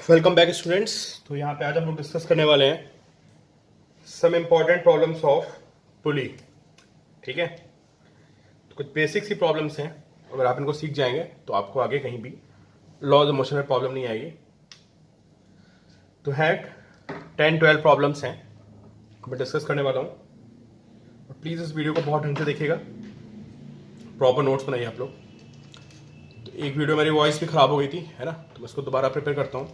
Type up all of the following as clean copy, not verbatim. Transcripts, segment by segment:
Welcome back students. तो यहाँ पे आज हम लोग डिस्कस करने वाले हैं some important problems of pulley. ठीक है, तो कुछ बेसिक सी प्रॉब्लम्स हैं, अगर आप इनको सीख जाएंगे तो आपको आगे कहीं भी लॉज ऑफ मोशन में प्रॉब्लम नहीं आएगी। तो है 10-12 प्रॉब्लम्स हैं मैं डिस्कस करने वाला हूँ, और प्लीज़ इस वीडियो को बहुत ढंग से देखिएगा, प्रॉपर नोट्स बनाइए आप लोग। तो एक वीडियो मेरी वॉइस भी ख़राब हो गई थी, है ना, तो मैं इसको दोबारा प्रिपेयर करता हूँ।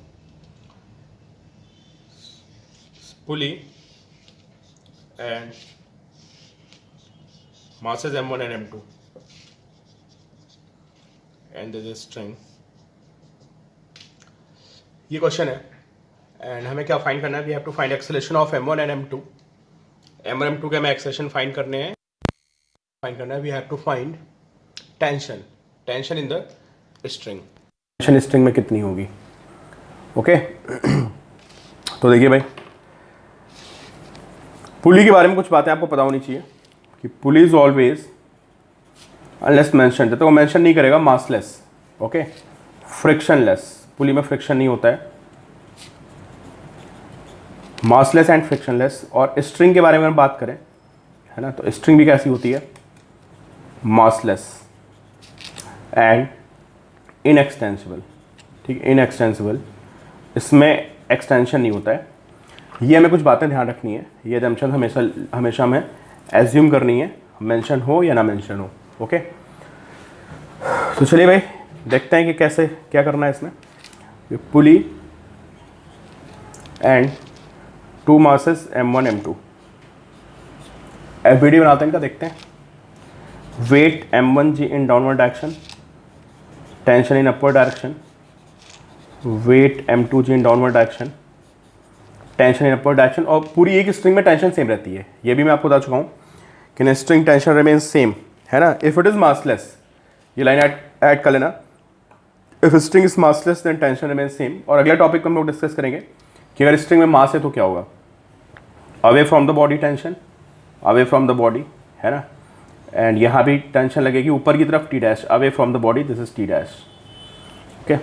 पुली and masses m1 and m2 and there is string। ये क्वेश्चन है एंड हमें क्या फाइंड करना है? We have to find acceleration of m1 and m2। m1 m2 के हमें एक्सेलरेशन फाइंड करने हैं, we have to find tension in the string. Tension string में कितनी होगी? ओके तो देखिए भाई, पुली के बारे में कुछ बातें आपको पता होनी चाहिए कि pulley is always unless mention, जब तक वो मेंशन नहीं करेगा, मासलेस, ओके, फ्रिक्शनलेस। पुली में फ्रिक्शन नहीं होता है, मासलेस एंड फ्रिक्शनलेस। और स्ट्रिंग के बारे में बात करें, है ना, तो स्ट्रिंग भी कैसी होती है? Massless and inextensible. ठीक है, इनएक्सटेंसिबल, इसमें एक्सटेंशन नहीं होता है। ये हमें कुछ बातें ध्यान रखनी है, ये एजम्पशन हमेशा हमें एज्यूम करनी है, मेंशन हो या ना मेंशन हो। ओके, तो चलिए भाई देखते हैं कि कैसे क्या करना है इसमें। Pulley and two masses m1 m2, FBD बनाते हैं इनका, देखते हैं। Weight m1g in downward direction, tension in upward direction. Weight m2g in downward direction, tension in upward direction. और पूरी एक स्ट्रिंग में टेंशन सेम रहती है, ये भी मैं आपको बता चुका हूँ कि न स्ट्रिंग टेंशन रिमेन्स सेम, है ना। इफ इट इज मासलेस, ये लाइन ऐड कर लेना, if string is massless then tension remains same. और अगले टॉपिक पर हम लोग डिस्कस करेंगे कि अगर स्ट्रिंग में मास है तो क्या होगा। Away from the body tension, away from the body, है ना, एंड यहाँ भी टेंशन लगेगी ऊपर की तरफ, T dash, away from the body, this is T dash. Okay,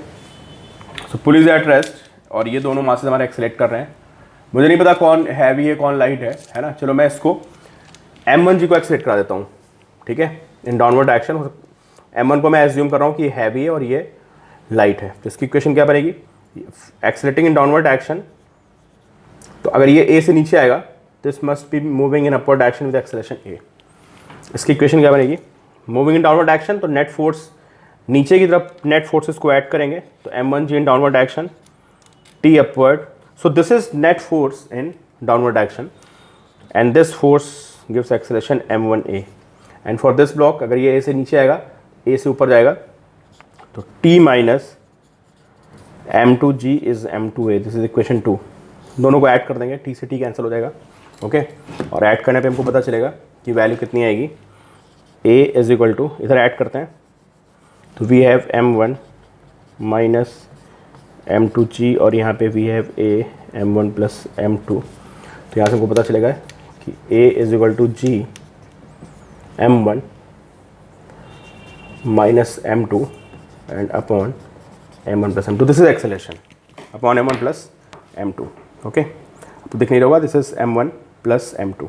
so pull is at rest, और ये दोनों मासेस हमारे एक्सेलेरेट कर रहे हैं। मुझे नहीं पता कौन हैवी है कौन लाइट है ना। चलो मैं इसको m1g को एक्सेलेरेट करा देता हूँ, ठीक है, इन डाउनवर्ड डायरेक्शन। m1 को मैं एज्यूम कर रहा हूँ कि ये हैवी है और ये लाइट है, तो इसकी इक्वेशन क्या बनेगी? एक्सेलेरेटिंग इन डाउनवर्ड डायरेक्शन, तो अगर ये a से नीचे आएगा, this must be moving in upward direction with acceleration a। इसकी इक्वेशन क्या बनेगी? मूविंग इन डाउनवर्ड डायरेक्शन, तो नेट फोर्स नीचे की तरफ, नेट फोर्सेस को ऐड करेंगे, तो m1g in downward direction, t upward। So this is net force in downward direction, and this force gives acceleration m1a। and for this block, अगर ये a से नीचे आएगा, a से ऊपर जाएगा, तो t minus m2g is m2a। This is equation 2। दोनों को ऐड कर देंगे, t से t कैंसिल हो जाएगा, ओके। और ऐड करने पे हमको पता चलेगा कि वैल्यू कितनी आएगी। a इज इक्वल टू, इधर ऐड करते हैं, तो we have m1 minus m2g, और यहाँ पे we have a m1 plus m2। तो यहाँ से हमको पता चलेगा कि a is equal to g m1 minus m2 and upon m1 plus m2। This is acceleration upon m1 plus m2। Okay, आपको दिख नहीं रहा होगा, this is m1 plus m2।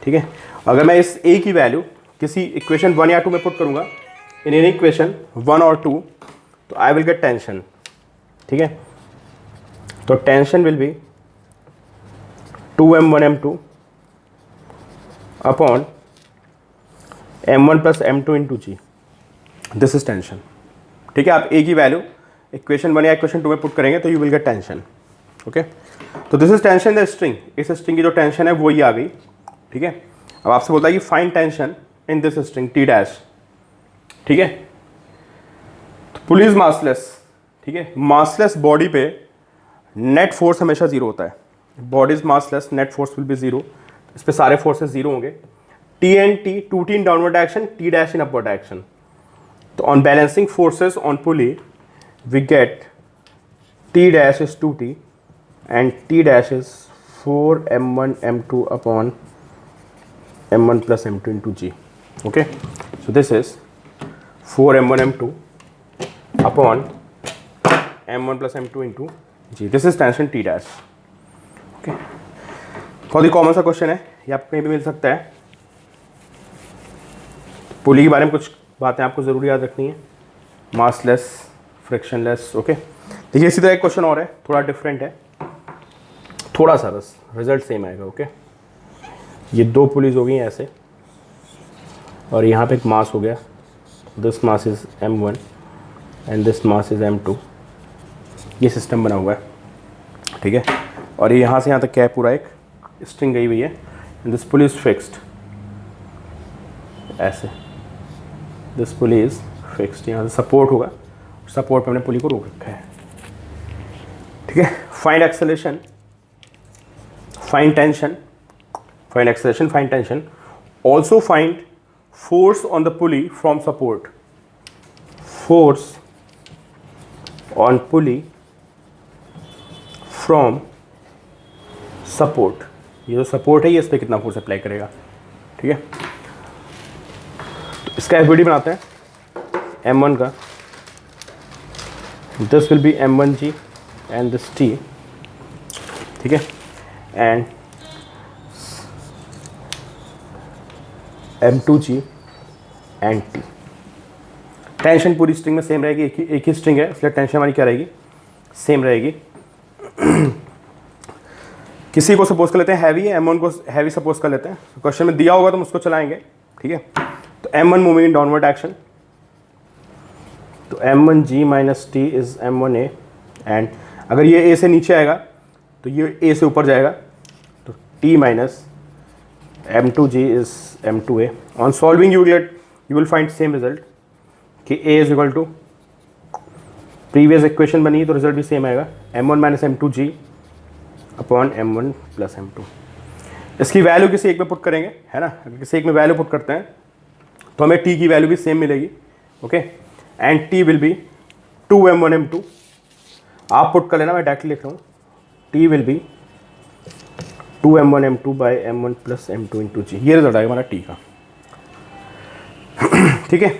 ठीक है, अगर मैं इस a की वैल्यू किसी इक्वेशन 1 या 2 में पुट करूँगा, इन एनी इक्वेशन 1 और 2, तो आई विल गेट टेंशन। ठीक है, तो tension will be 2m1 m2 upon m1 plus m2 into g. This is tension. ठीक है, आप ए की वैल्यू इक्वेशन 1 या इक्वेशन 2 में पुट करेंगे तो you will get tension. Okay, तो this is tension the string. इस स्ट्रिंग की जो टेंशन है वो ये आ गई। ठीक है, अब आपसे बोलता है कि find tension in this string T dash. ठीक है, तो पुल इज मासलेस। ठीक है, मासलेस बॉडी पे नेट फोर्स हमेशा जीरो होता है। Body is massless, net force will be zero, इस पे सारे फोर्सेस जीरो होंगे। T and T, 2t in downward direction, T dash in upward direction. तो on balancing forces on pulley we get T dash is 2t and T dash is 4m1 m2 upon m1 plus m2 into g. Okay, so this is 4m1 m2 upon m1 plus m2 into g, this is tension T dash. Okay, बहुत ही common सा question है, ये आपको कहीं भी मिल सकता है। पुली के बारे में कुछ बातें आपको ज़रूर याद रखनी है, मासलेस, फ्रिक्शनलेस। ओके, देखिए इसी तरह एक क्वेश्चन और है, थोड़ा डिफरेंट है, थोड़ा सा बस, रिजल्ट सेम आएगा। ओके, ये दो पुलीज हो गई ऐसे, और यहाँ पे एक मास हो गया, this mass is m1 and this mass is m2। ये सिस्टम बना हुआ है, ठीक है। और ये यहाँ से यहाँ तक क्या है, पूरा एक स्ट्रिंग गई हुई है, and this pulley is fixed ऐसे, दिस पुली इज फिक्स्ड। यहाँ से सपोर्ट होगा, सपोर्ट पे हमने पुली को रोक रखा है, ठीक है। Find acceleration, find tension, find acceleration, find tension, also find force on the pulley from support, force on pulley from support। ये जो सपोर्ट है ये इस पर कितना फोर्स अप्लाई करेगा, ठीक है। तो इसका एफबीडी बनाते हैं m1 का, this will be m1g and this t, ठीक है, and m2g and t। Tension पूरी स्ट्रिंग में सेम रहेगी, एक ही स्ट्रिंग है, इसलिए टेंशन हमारी क्या रहेगी, सेम रहेगी। किसी को सपोज कर लेते हैं हैवी है, m1 को हैवी सपोज कर लेते हैं, क्वेश्चन में दिया होगा तो हम उसको चलाएंगे, ठीक है। तो m1 moving in downward action, तो m1g minus t is m1a, and अगर ये a से नीचे आएगा तो ये a से ऊपर जाएगा, तो t minus m2g is m2a। On solving you will find same result कि a is equal to previous equation बनी तो रिजल्ट भी सेम आएगा, m1 minus m2g upon m1 plus m2। इसकी वैल्यू किसी एक में पुट करेंगे, है ना, अगर किसी एक में वैल्यू पुट करते हैं तो हमें t की वैल्यू भी सेम मिलेगी। Okay, and t will be 2m1 m2। आप पुट कर लेना, मैं डायरेक्टली लिख रहा हूँ, t will be 2m1 m2 by m1 plus m2 into G. ये रिजल्ट आएगा हमारा t का, ठीक है।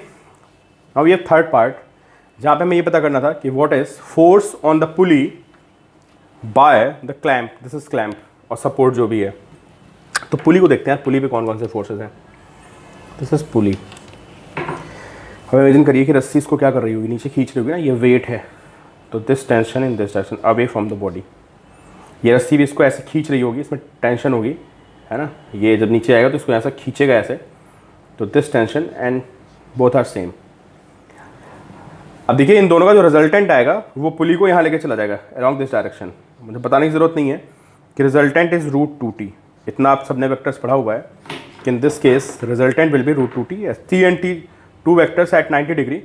अब ये थर्ड पार्ट जहाँ पे हमें ये पता करना था कि what is force on the pulley by the clamp, this is clamp और सपोर्ट जो भी है। तो पुली को देखते हैं, पुली पे कौन कौन से फोर्सेस हैं। दिस इज पुली। अब इमेजिन करिए कि रस्सी इसको क्या कर रही होगी, नीचे खींच रही होगी ना, ये वेट है, तो this tension in this direction away from the body. ये रस्सी भी इसको ऐसे खींच रही होगी, इसमें टेंशन होगी, है ना, ये जब नीचे आएगा तो इसको ऐसा खींचेगा ऐसे, तो this tension and both are same. अब देखिए इन दोनों का जो रिजल्टेंट आएगा वो पुली को यहाँ लेके चला जाएगा अलोंग दिस डायरेक्शन। मुझे बताने की ज़रूरत नहीं है कि रिजल्टेंट इज √2t, इतना आप सबने वेक्टर्स पढ़ा हुआ है कि in this case resultant will be √2t, t and t two vectors at 90 degree,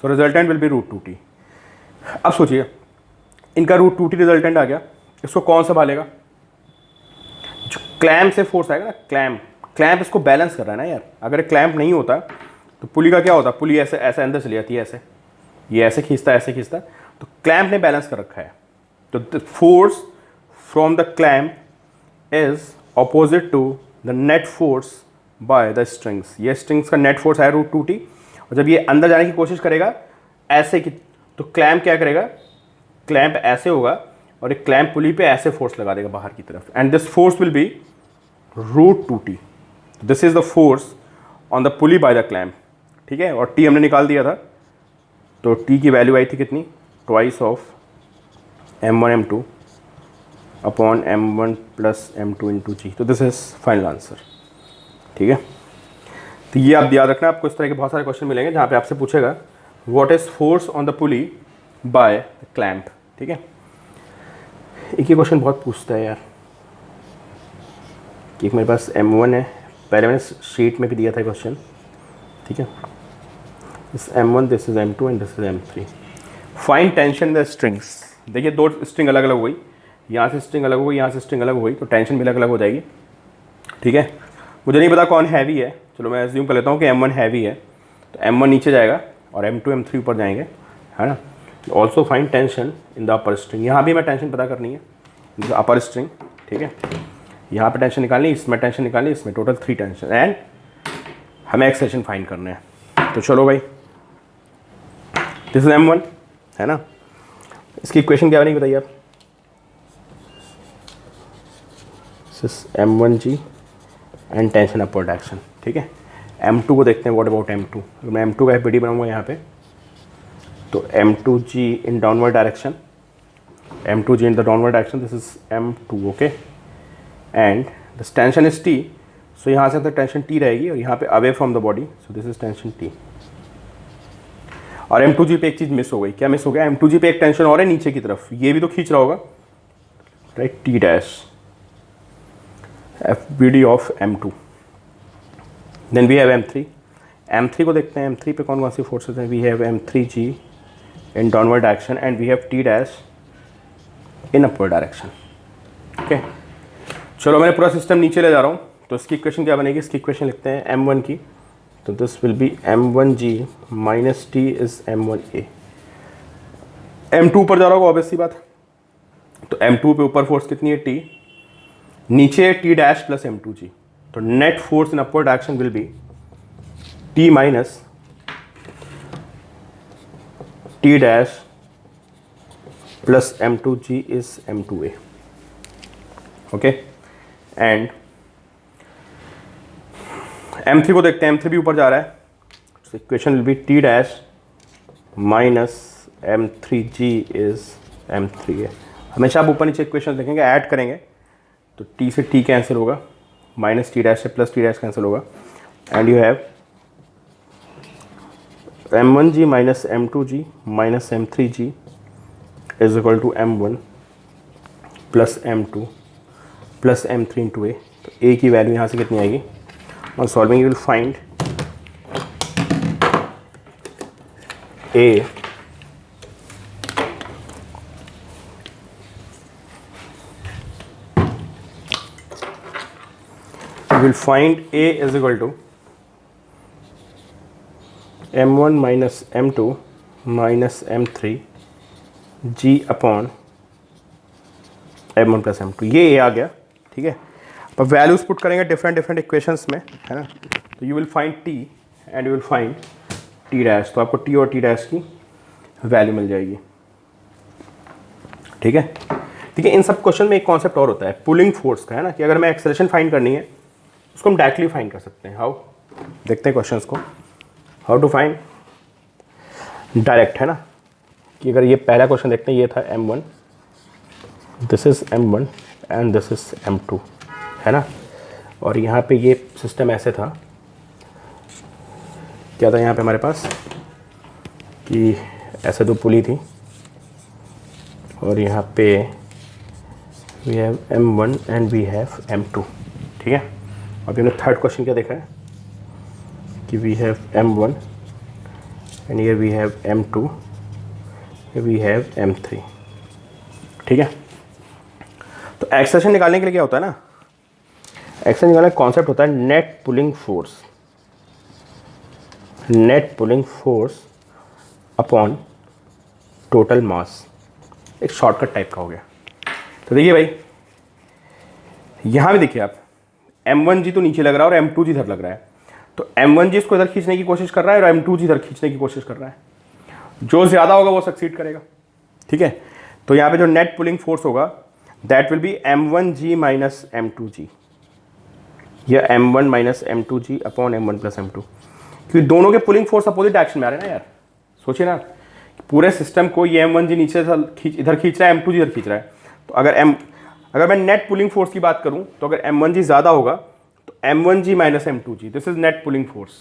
so resultant will be √2t। अब सोचिए इनका √2t रिजल्टेंट आ गया, इसको कौन संभालेगा, जो क्लैम्प से फोर्स आएगा ना, क्लैम्प इसको बैलेंस कर रहा है ना यार। अगर क्लैम्प नहीं होता तो पुली का क्या होता, पुली ऐसे ऐसे अंदर चली जाती है, ऐसे ये ऐसे खींचता ऐसे खींचता, तो क्लैम्प ने बैलेंस कर रखा है। तो the force from the clamp is opposite to the net force by the strings. ये स्ट्रिंग्स का नेट फोर्स है √2t, और जब ये अंदर जाने की कोशिश करेगा ऐसे की, तो क्लैम्प क्या करेगा, क्लैम्प ऐसे होगा और एक क्लैम्प पुली पे ऐसे फोर्स लगा देगा बाहर की तरफ, and this force will be √2t। This is the force on the pulley by the clamp, ठीक है। और t हमने निकाल दिया था, तो t की वैल्यू आई थी कितनी, twice of m1 m2 upon m1 plus m2 into G. तो दिस इज फाइनल आंसर, ठीक है। तो ये आप याद रखना, आपको इस तरह के बहुत सारे क्वेश्चन मिलेंगे जहाँ पे आपसे पूछेगा what is force on the pulley by the clamp, ठीक है। एक ही क्वेश्चन बहुत पूछता है यार, कि एक मेरे पास m1 है, पहले मैंने शीट में भी दिया था क्वेश्चन, ठीक है। This m1, this is m2 and this is m3। Find tension in the strings. देखिए दो स्ट्रिंग अलग अलग हो गई, यहाँ से स्ट्रिंग अलग हो गई, यहाँ से स्ट्रिंग अलग हो गई, तो टेंशन भी अलग अलग हो जाएगी, ठीक है। मुझे नहीं पता कौन हैवी है, चलो मैं एज्यूम कर लेता हूँ कि m1 हैवी है, तो m1 नीचे जाएगा और m2 m3 ऊपर जाएंगे, है ना। Also find tension in the upper string. यहाँ भी मैं टेंशन पता करनी है, अपर स्ट्रिंग, ठीक है। यहाँ पे टेंशन निकालनी, इसमें टेंशन निकालनी, इसमें टोटल 3 टेंशन, एंड हमें एक्सेलेरेशन फाइंड करना है। तो चलो भाई, दिस इज m1, है ना। इसकी इक्वेशन क्या बनी बताइए आप, this is m1g and tension upward direction. ठीक है, m2 को देखते हैं, व्हाट अबाउट m2। मैं m2 का FBD बनाऊंगा यहाँ पे, तो m2g in downward direction, m2g in the downward direction, this is m2, okay, and this tension is T, so यहाँ से तो टेंशन T रहेगी और यहाँ पे away from the body, so this is tension T। और m2g पे एक चीज़ मिस हो गई, क्या मिस हो गया? m2g पे एक टेंशन और है नीचे की तरफ, ये भी तो खींच रहा होगा, right, T dash, FBD of m2। Then we have m3 को देखते हैं, m3 पे कौन कौन सी फोर्सेस हैं? We have m3g in downward direction and we have T dash in upward direction. Okay, चलो मैंने पूरा सिस्टम नीचे ले जा रहा हूँ, तो इसकी इक्वेशन क्या बनेगी? इसकी इक्वेशन लिखते हैं m1 की, तो this will be m1g minus T is m1a। m2 ऊपर जा रहा होगा ऑब्वियसली बात, तो m2 पे ऊपर फोर्स कितनी है? T, नीचे T डैश प्लस m2g, तो net force in upward direction will be T minus T dash plus m2g is m2a, okay. And m3 को देखते हैं, m3 भी ऊपर जा रहा है, so equation will be T dash minus m3g is m3a। हमेशा आप ऊपर नीचे इक्वेशन देखेंगे, ऐड करेंगे तो T से T कैंसिल होगा, माइनस T डैश से प्लस T डैश कैंसिल होगा, and you have m1g minus m2g minus m3g is equal to m1 plus m2 plus m3 into a। तो a की value यहाँ से कितनी आएगी? On solving you will find a you will find a is equal to m1 minus m2 minus m3 g upon m1 plus m2, ये a आ गया। ठीक है, अब वैल्यूज पुट करेंगे डिफरेंट इक्वेशंस में, है ना, तो you will find t and you will find t dash, तो आपको t और t डैश की वैल्यू मिल जाएगी। ठीक है, देखिए इन सब क्वेश्चन में एक कॉन्सेप्ट और होता है पुलिंग फोर्स का, है ना, कि अगर मैं एक्सेलरेशन फाइंड करनी है उसको हम डायरेक्टली फाइंड कर सकते हैं। हाउ? देखते हैं क्वेश्चंस को, हाउ टू फाइंड डायरेक्ट, है ना, कि अगर ये पहला क्वेश्चन देखते हैं, ये था m1, this is m1 and this is m2, है ना, और यहाँ पे ये सिस्टम ऐसे था, क्या था यहाँ पे हमारे पास कि ऐसे दो पुली थी और यहाँ पे we have m1 and we have m2। ठीक है, अभी हमने थर्ड क्वेश्चन क्या देखा है कि we have m1 and here we have m2, we have m3। ठीक है, तो एक्सेलरेशन निकालने के लिए क्या होता है ना, एक्सेलरेशन निकालने का कॉन्सेप्ट होता है net pulling force, net pulling force upon total मास, एक शॉर्टकट टाइप का हो गया। तो देखिए भाई, यहाँ भी देखिए आप, m1g तो नीचे लग रहा है और m2g इधर लग रहा है, तो m1g इसको इधर खींचने की कोशिश कर रहा है और m2g इधर खींचने की कोशिश कर रहा है, जो ज़्यादा होगा वो सक्सीड करेगा। ठीक है, तो यहाँ पे जो नेट पुलिंग फोर्स होगा that will be m1g minus m2g, या m1 minus m2g upon m1 plus m2, क्योंकि दोनों के पुलिंग फोर्स अपोजिट डायरेक्शन में आ रहे हैं ना यार। सोचिए ना, पूरे सिस्टम को ये m1g नीचे इधर खींच रहा है, m2g इधर खींच रहा है, तो अगर मैं नेट पुलिंग फोर्स की बात करूँ तो अगर m1g ज़्यादा होगा तो m1g minus m2g, this is net pulling force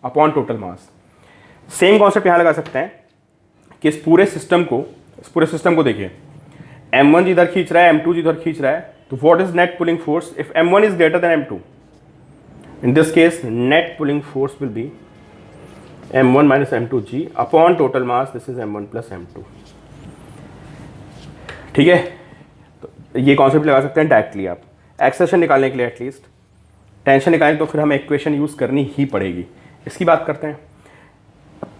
upon total mass. Same concept यहाँ लगा सकते हैं कि इस पूरे सिस्टम को देखिए, m1 इधर खींच रहा है, m2 इधर खींच रहा है, तो what is net pulling force if m1 is greater than m2? In this case net pulling force will B m1 minus m2g upon total mass, this is m1 plus m2। ठीक है, तो ये concept लगा सकते हैं directly आप acceleration निकालने के लिए। एटलीस्ट टेंशन निकालने तो फिर हमें इक्वेशन यूज़ करनी ही पड़ेगी। इसकी बात करते हैं,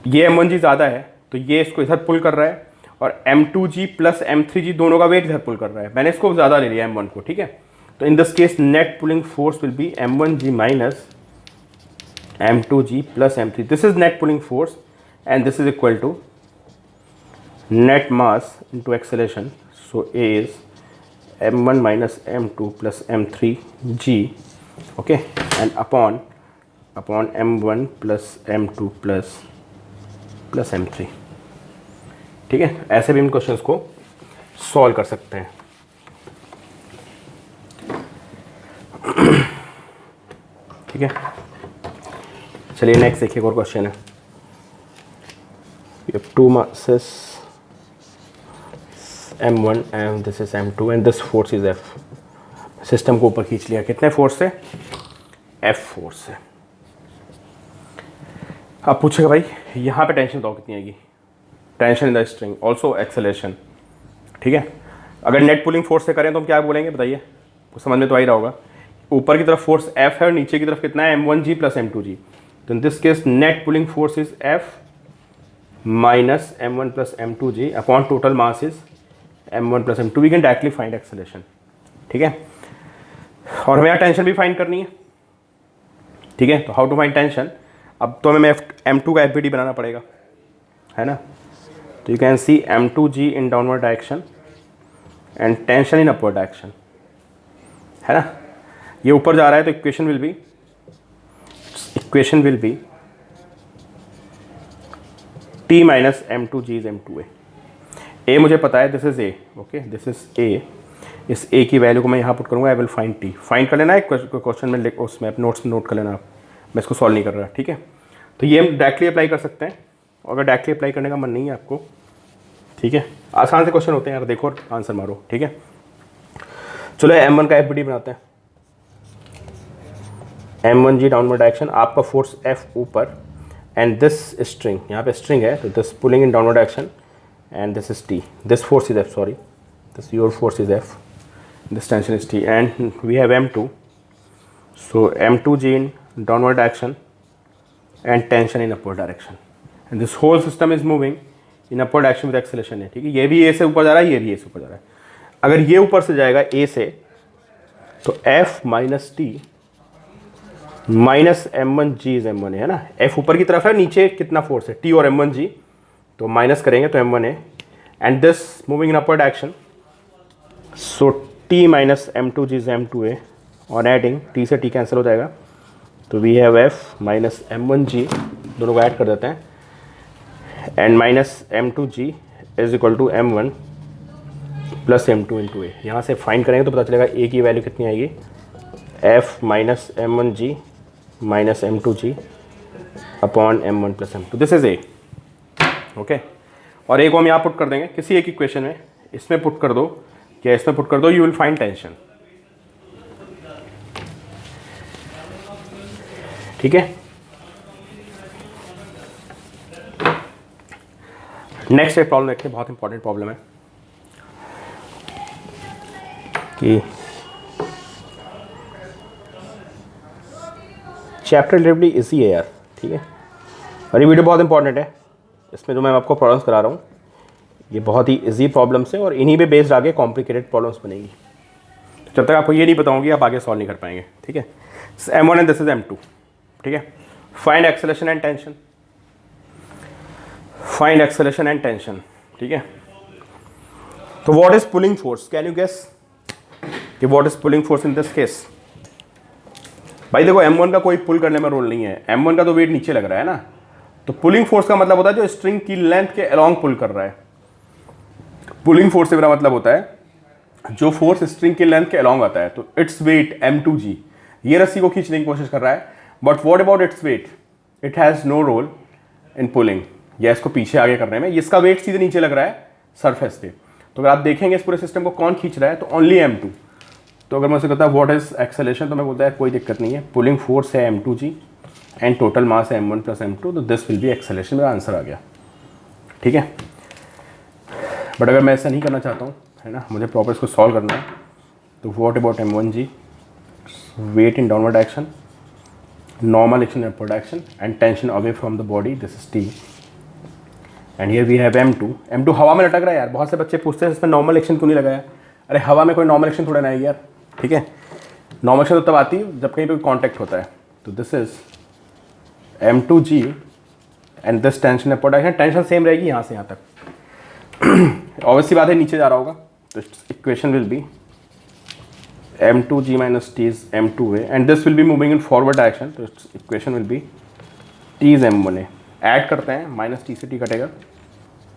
ये m1g ज़्यादा है तो ये इसको इधर पुल कर रहा है और m2g प्लस m3g दोनों का वेट इधर पुल कर रहा है, मैंने इसको ज़्यादा ले लिया m1 को। ठीक है, तो in this case net pulling force will be m1g minus m2g plus m3, this is net pulling force and this is equal to net mass into acceleration, so A is m1 minus m2 plus m3g, okay, and upon m1 plus m2 plus m3. ठीक है, ऐसे भी इन questions को solve कर सकते हैं. ठीक है, चलिए नेक्स्ट देखिए, और क्वेश्चन है. You have two masses m1 and this is m2 and this force is F. System को ऊपर खींच लिया, कितने फोर्स से? F फोर्स से. अब पूछेगा भाई यहाँ पे टेंशन बताओ कितनी आएगी. Tension in the string also acceleration. ठीक है, अगर नेट पुलिंग फोर्स से करें तो हम क्या बोलेंगे बताइए, समझ में तो आ ही रहा होगा. ऊपर की तरफ फोर्स F है और नीचे की तरफ कितना है? m1g plus m2g. तो in this case net pulling force is F minus m1 plus m2g upon total mass is m1 plus m2. We can directly find acceleration. ठीक है, और हमें यहाँ टेंशन भी फाइंड करनी है. ठीक है, तो हाउ टू फाइंड टेंशन. अब तो हमें m2 का FBD बनाना पड़ेगा, है ना. तो you can C m2g in downward direction and tension in upward direction, है ना. ये ऊपर जा रहा है तो equation will be t minus m2g is m2a. a मुझे पता है, this is a, okay, this is a. इस a की वैल्यू को मैं यहाँ पुट करूँगा. I will find t. Find कर लेना है क्वेश्चन में, उसमें आप नोट्स में नोट कर लेना आप. मैं इसको सॉल्व नहीं कर रहा. ठीक है, तो ये हम डायरेक्टली अप्लाई कर सकते हैं. अगर डायरेक्टली अप्लाई करने का मन नहीं है आपको, ठीक है, आसान से क्वेश्चन होते हैं यार, देखो आंसर मारो. ठीक है, चलो m1 का FBD बनाते हैं. m1g डाउनवर्ड डायरेक्शन, आपका फोर्स F ऊपर एंड दिस स्ट्रिंग, यहाँ पे स्ट्रिंग है तो this pulling in downward direction and this is t. This force is F, sorry, this your force is F, this tension is t and we have m2. So m2g in downward direction and tension in upward direction and this whole system is moving in upward direction with acceleration है. ठीक है, ये भी a से ऊपर जा रहा है, ये भी a से ऊपर जा रहा है. अगर ये ऊपर से जाएगा a से तो F minus t minus m1g is m1a, है ना. F ऊपर की तरफ है, नीचे कितना फोर्स है? t और m1g, तो माइनस करेंगे तो m1a and this moving in upward direction. So t minus m2g is m2a और एडिंग t से t कैंसिल हो जाएगा. तो we have F minus m1g, दोनों को ऐड कर देते हैं, and minus m2g is equal to m1 plus m2 into a. यहाँ से फाइंड करेंगे तो पता चलेगा a की वैल्यू कितनी आएगी. F minus m1g minus m2g upon m1 plus m2. This is a, okay. और a को हम यहाँ पुट कर देंगे किसी एक इक्वेशन में. इसमें पुट कर दो, क्या इसमें पुट कर दो, यू विल फाइंड टेंशन. ठीक है, नेक्स्ट एक प्रॉब्लम देखते हैं, बहुत इंपॉर्टेंट प्रॉब्लम है कि चैप्टर रिलेटिवली इजी है यार. ठीक है, और ये वीडियो बहुत इंपॉर्टेंट है. इसमें जो मैं आपको प्रॉब्लम्स करा रहा हूँ ये बहुत ही इजी प्रॉब्लम्स है और इन्हीं पे बेस्ड आगे कॉम्प्लिकेटेड प्रॉब्लम्स बनेगी. जब तक आपको ये नहीं बताऊंगी आप आगे सॉल्व नहीं कर पाएंगे. ठीक है, m1 and this is m2. ठीक है, find acceleration and tension. Find acceleration and tension. ठीक है, तो what is pulling force? Can you guess कि what is pulling force in this case? भाई देखो m1 का कोई पुल करने में रोल नहीं है. m1 का तो वेट नीचे लग रहा है ना. तो पुलिंग फोर्स का मतलब होता है जो स्ट्रिंग की लेंथ के अलोंग पुल कर रहा है. पुलिंग फोर्स से मेरा मतलब होता है जो फोर्स स्ट्रिंग की लेंथ के अलोंग आता है. तो इट्स वेट m2g, ये रस्सी को खींचने की कोशिश कर रहा है. But what about its weight? It has no role in pulling, या इसको पीछे आगे करने में. इसका वेट सीधे नीचे लग रहा है सरफेस पे. तो अगर आप देखेंगे इस पूरे सिस्टम को कौन खींच रहा है तो ओनली m2. तो अगर मैं उसे कहता है व्हाट इज एक्सेलरेशन, तो मैं बोलता है कोई दिक्कत नहीं है, पुलिंग फोर्स है m2g एंड टोटल मास है m1 प्लस m2, तो दिस विल बी एक्सेलरेशन. मेरा आंसर आ गया. ठीक है, बट अगर मैं ऐसा नहीं करना चाहता हूँ, है ना, मुझे प्रॉपर इसको सॉल्व करना है, तो what about m1g, weight in downward direction, normal action in upward direction and tension away from the body, this is t. And here we have m2. m2 हवा में लटक रहा है यार. बहुत से बच्चे पूछते हैं इसमें नॉर्मल एक्शन क्यों नहीं लगाया. अरे हवा में कोई नॉर्मल एक्शन थोड़ा ना आएगी यार. ठीक है, नॉर्मल एक्शन तो तब आती है जब कहीं पे कांटेक्ट होता है. तो this is m2g and this tension upward direction. Tension same रहेगी यहाँ से यहाँ तक. ऑब्वियसली बात है नीचे जा रहा होगा, तो equation will B m2g minus t is m2a and this will be moving in forward direction, तो equation will T is m1a. Add करते हैं, माइनस टी से टी कटेगा,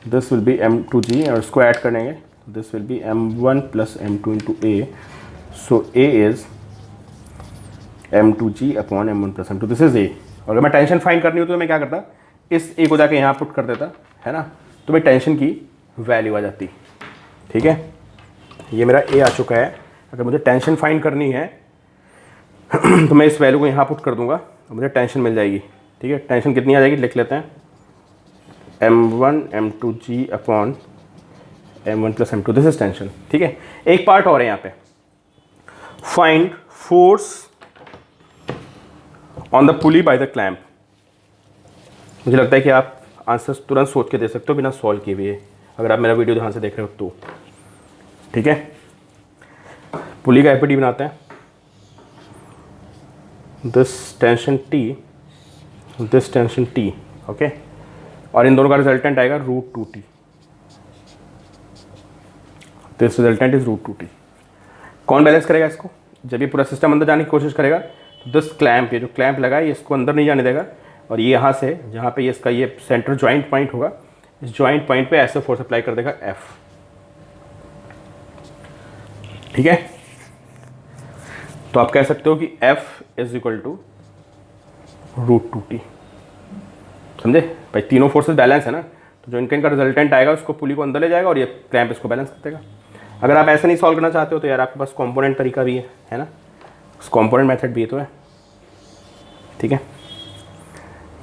दिस विल बी m2g और इसको ऐड करेंगे, this will B m1 plus m2 into A. So a is m2g upon m1 plus m2, this is a. और अगर मैं टेंशन फाइंड करनी हो तो मैं क्या करता, इस a को जाके यहाँ पुट कर देता, है ना, तो मेरी टेंशन की वैल्यू आ जाती. ठीक है, ये मेरा a आ चुका है. अगर मुझे टेंशन फाइंड करनी है तो मैं इस वैल्यू को यहाँ पुट कर दूंगा, मुझे टेंशन मिल जाएगी. ठीक है, टेंशन कितनी आ जाएगी लिख लेते हैं, m1 m2g upon m1 plus m2, this is tension. ठीक है, एक पार्ट और है यहाँ पे, find force on the pulley by the clamp. मुझे लगता है कि आप आंसर तुरंत सोच के दे सकते हो बिना सॉल्व किए हुए, अगर आप मेरा वीडियो ध्यान से देख रहे हो तो. ठीक है, पुली का एपीडी बनाते हैं, this tension T, this tension T. Okay, और इन दोनों का रिजल्टेंट आएगा √2t. This resultant is √2t. कौन बैलेंस करेगा इसको? जब ये पूरा सिस्टम अंदर जाने की कोशिश करेगा तो दिस क्लैंप, ये जो क्लैंप लगा है, ये इसको अंदर नहीं जाने देगा, और ये यहाँ से जहाँ पे ये इसका ये सेंटर जॉइंट पॉइंट होगा, इस जॉइंट पॉइंट पे ऐसे फोर्स अप्लाई कर देगा F. ठीक है, तो आप कह सकते हो कि F is equal to √2t. समझे भाई, तीनों फोर्सेस बैलेंस है ना, तो जो इनका रिजल्टेंट आएगा उसको पुली को अंदर ले जाएगा और ये क्लैंप इसको बैलेंस कर देगा. अगर आप ऐसे नहीं सॉल्व करना चाहते हो तो यार आपके पास कंपोनेंट तरीका भी है ना, कंपोनेंट मेथड भी तो है. ठीक है,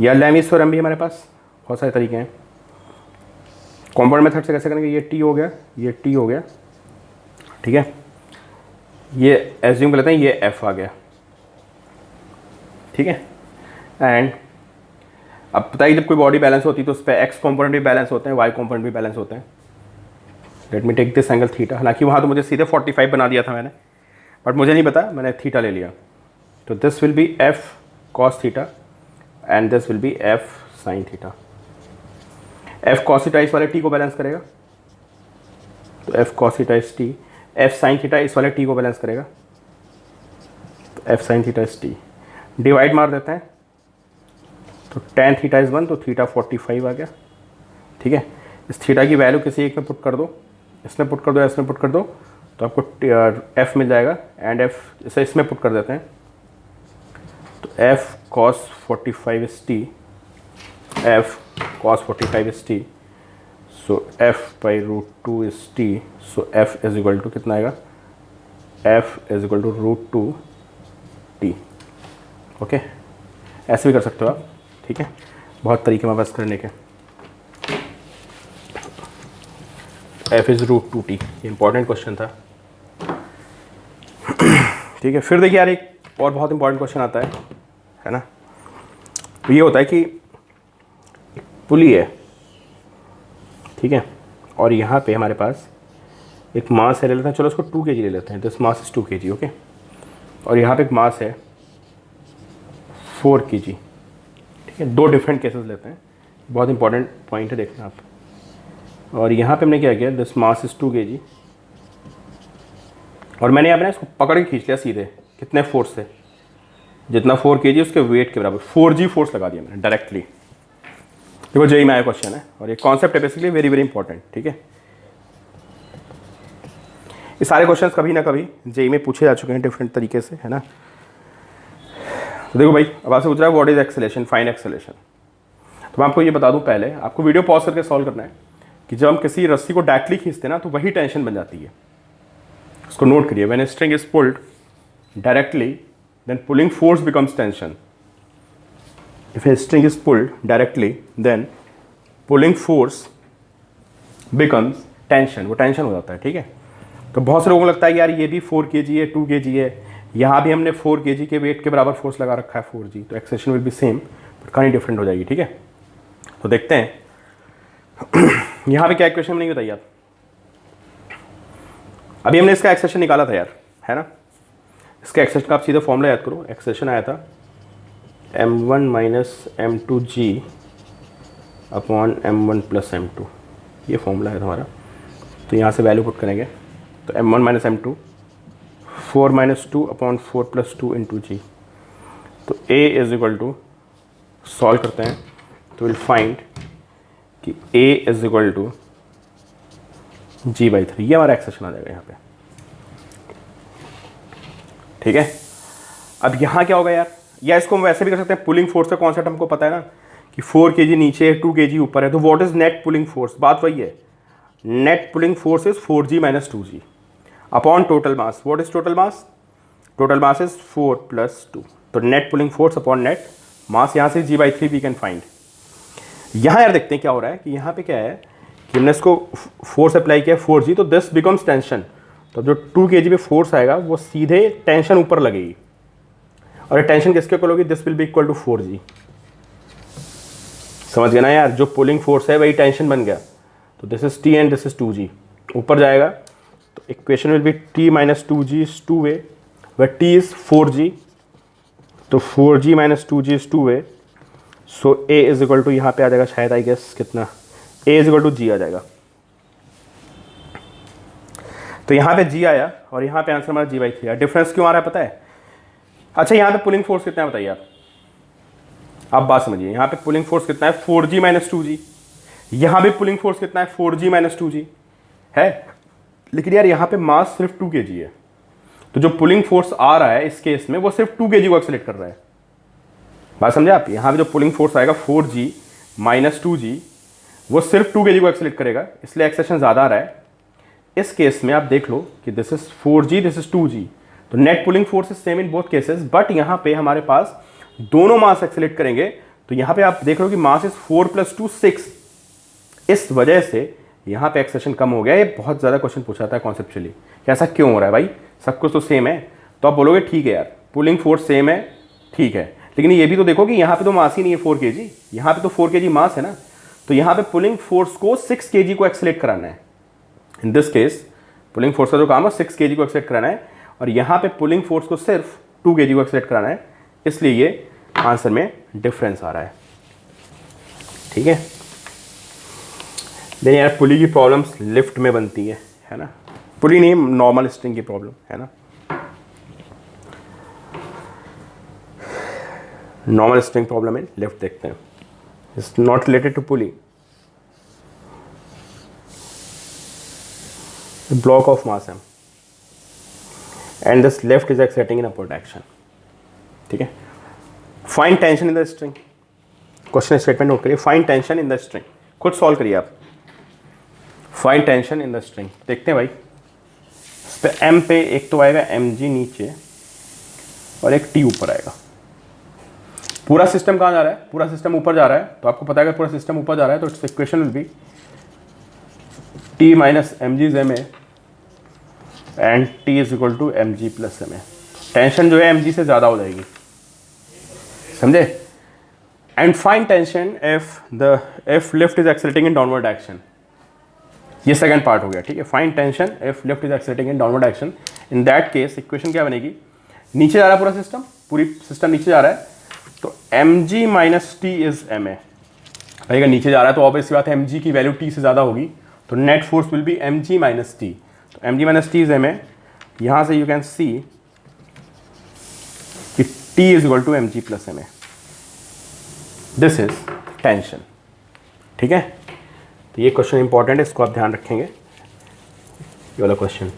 या लैमिस थ्योरम भी हमारे पास, बहुत सारे तरीके हैं. कंपोनेंट मेथड से कैसे करेंगे, ये टी हो गया, ये टी हो गया. ठीक है, ये एज्यूम कर लेते हैं ये एफ आ गया. ठीक है, एंड अब पता है जब कोई बॉडी बैलेंस होती है तो उस पर एक्स कॉम्पोनेंट भी बैलेंस होते हैं, वाई कॉम्पोनेंट भी बैलेंस होते हैं. Let me take this angle theta. हालांकि वहाँ तो मुझे सीधे 45 बना दिया था मैंने, बट मुझे नहीं पता, मैंने थीटा ले लिया. तो this will B F cos theta and this will B F sine theta. F cos theta इस वाले टी को बैलेंस करेगा, तो F cos theta is T. F sine theta इस वाले टी को बैलेंस करेगा, तो F sine theta is T. Divide मार देते हैं, तो टेन थीटा इज 1, तो थीटा 45 आ गया. ठीक है, इस थीटा की वैल्यू किसी एक में पुट कर दो, इसमें पुट कर दो, इसमें पुट कर दो, तो आपको एफ मिल जाएगा. एंड एफ इसे इसमें पुट कर देते हैं, तो F cos 45 is T, F cos 45 is T. So F by √2 is T. So F is equal to कितना आएगा, F is equal to √2t. Okay, ऐसे भी कर सकते हो आप. ठीक है, बहुत तरीके में बस करने के. एफ इज √2t, ये इंपॉर्टेंट क्वेश्चन था. ठीक है, फिर देखिए यार एक और बहुत इंपॉर्टेंट क्वेश्चन आता है ना. तो ये होता है कि पुली है, ठीक है, और यहाँ पे हमारे पास एक मास है, ले लेते हैं, चलो उसको 2 kg ले लेते हैं, this mass is 2 kg. Okay, और यहाँ पे एक मास है 4 kg. ठीक है, दो डिफरेंट केसेस लेते हैं, बहुत इंपॉर्टेंट पॉइंट है देखना आप. और यहाँ पे हमने क्या किया, दिस मास इज 2 kg, और मैंने यहाँ पे इसको पकड़ के खींच लिया सीधे, कितने फोर्स से, जितना 4 kg उसके वेट के बराबर 4g फोर्स लगा दिया मैंने डायरेक्टली. देखो जेई में आया क्वेश्चन है, और ये कॉन्सेप्ट है बेसिकली वेरी वेरी इंपॉर्टेंट. ठीक है, ये सारे क्वेश्चंस कभी ना कभी जेई में पूछे जा चुके हैं डिफरेंट तरीके से, है ना. तो देखो भाई, अब आपसे पूछ रहा है what is acceleration, find acceleration. तो मैं आपको ये बता दूं, पहले आपको वीडियो पॉज करके सॉल्व करना है कि जब हम किसी रस्सी को डायरेक्टली खींचते हैं ना तो वही टेंशन बन जाती है. उसको नोट करिए, when a string is pulled directly then pulling force becomes tension. If a string is pulled directly, then pulling force becomes tension. वो टेंशन हो जाता है. ठीक है, तो बहुत से लोगों को लगता है कि यार ये भी 4 kg है, 2 kg है, यहाँ भी हमने 4 kg के वेट के बराबर फोर्स लगा रखा है 4g, तो acceleration will be same but कहानी डिफरेंट हो जाएगी. ठीक है, तो देखते हैं यहाँ पे क्या इक्वेशन नहीं बताइए आप. अभी हमने इसका एक्सेशन निकाला था यार, है ना. इसका एक्सेशन का आप सीधे फॉर्मूला याद करो. एक्सेशन आया था m1 minus m2g upon m1 plus m2, ये फॉर्मूला है हमारा. तो यहाँ से वैल्यू पुट करेंगे, तो m1 minus m2 4 minus 2 upon 4 plus 2 into G. तो A is equal to, solve करते हैं तो विल फाइंड कि A is equal to G/3। ये हमारा एक्सप्रेशन आ जाएगा यहाँ पे, ठीक है। अब यहाँ क्या होगा यार, या इसको हम वैसे भी कर सकते हैं, पुलिंग फोर्स का कॉन्सेप्ट हमको पता है ना कि 4 kg नीचे है, 2 kg ऊपर है, तो what is net pulling force, बात वही है। Net pulling force is 4g minus 2g upon total mass. What is total mass? Total mass is 4 plus 2। तो net pulling force upon net mass, यहाँ से G/3 वी कैन फाइंड। यहाँ यार देखते हैं क्या हो रहा है कि यहाँ पे क्या है कि हमने इसको फोर्स अप्लाई किया 4g, तो दिस बिकम्स टेंशन। तो जो 2 kg पे फोर्स आएगा वो सीधे टेंशन ऊपर लगेगी, और ये टेंशन किसके इक्वल होगी? This will be equal to 4g। समझ गया ना यार, जो पुलिंग फोर्स है वही टेंशन बन गया। तो this is T and this is 2g, ऊपर जाएगा तो equation will be T minus 2g is 2a, where T is 4g, तो 4g minus 2g is 2a। So A is equal to, यहाँ पे आ जाएगा शायद आई गेस कितना, A is equal to G आ जाएगा। तो यहाँ पे G आया और यहाँ पे आंसर हमारा G/3 आया। डिफरेंस क्यों आ रहा है पता है? अच्छा, यहाँ पे पुलिंग फोर्स कितना है बताइए आप, बात समझिए। यहाँ पे पुलिंग फोर्स कितना है? 4g minus 2g। यहाँ भी पुलिंग फोर्स कितना है? 4g माइनस 2g है, लेकिन यार यहाँ पे मास सिर्फ 2 kg है। तो जो पुलिंग फोर्स आ रहा है इस केस में वो सिर्फ 2 kg को एक्सेलेरेट कर रहा है। बात समझे आप? यहाँ पे जो पुलिंग फोर्स आएगा 4g माइनस 2g, वो सिर्फ 2 kg को एक्सेलेरेट करेगा, इसलिए एक्सेलेरेशन ज़्यादा आ रहा है। इस केस में आप देख लो कि this is 4g, this is 2g, तो net pulling force is same in both cases, but यहाँ पे हमारे पास दोनों मास एक्सेलेरेट करेंगे। तो यहाँ पे आप देख लो कि मास इज 4 प्लस 2 6, इस वजह से यहाँ पे एक्सेलेरेशन कम हो गया। ये बहुत ज़्यादा क्वेश्चन पूछा था कॉन्सेप्चुअली कि ऐसा क्यों हो रहा है भाई, सब कुछ तो सेम है। तो आप बोलोगे ठीक है यार, पुलिंग फोर्स सेम है, ठीक है, लेकिन ये भी तो देखो कि यहाँ पे तो मास ही नहीं है 4 kg, यहाँ पे तो 4 kg मास है ना। तो यहाँ पे पुलिंग फोर्स को 6 kg को एक्सेलेरेट कराना है। इन दिस केस पुलिंग फोर्स का जो काम है 6 kg को एक्सेलेरेट कराना है, और यहाँ पे पुलिंग फोर्स को सिर्फ 2 kg को एक्सेलेरेट कराना है, इसलिए ये आंसर में डिफरेंस आ रहा है, ठीक है। देन यार पुली की प्रॉब्लम्स लिफ्ट में बनती है ना, पुली नहीं, नॉर्मल स्ट्रिंग की प्रॉब्लम है ना। नॉर्मल स्ट्रिंग प्रॉब्लम है, लिफ्ट देखते हैं। It's not related to pulley. Block of mass है and this lift is accelerating in upward direction, ठीक है। Find tension in the string, question statement note करिए। Find tension in the string, खुद solve करिए आप। Find tension in the string, देखते हैं भाई। इस पे एम पे एक तो आएगा mg नीचे और एक t ऊपर आएगा। पूरा सिस्टम कहाँ जा रहा है? पूरा सिस्टम ऊपर जा रहा है, तो आपको पता है कि पूरा सिस्टम ऊपर जा रहा है, तो it's equation will be t minus mg is ma and t is equal to mg plus ma। Tension जो है mg से ज़्यादा हो जाएगी, समझे। And find tension if lift is accelerating in downward direction, ये सेकंड पार्ट हो गया, ठीक है। Find tension if lift is accelerating in downward direction. In that case equation क्या बनेगी? नीचे जा रहा है पूरा सिस्टम, पूरी सिस्टम नीचे जा रहा है, तो mg minus T is ma। भाई अगर नीचे जा रहा है तो ऑब्वियस सी बात है mg की वैल्यू t से ज़्यादा होगी, तो net force will be mg minus T. तो mg minus T is ma। यहाँ से यू कैन सी कि t is equal to mg plus ma। This is tension, ठीक है। तो ये क्वेश्चन इंपॉर्टेंट है, इसको आप ध्यान रखेंगे, ये वाला क्वेश्चन।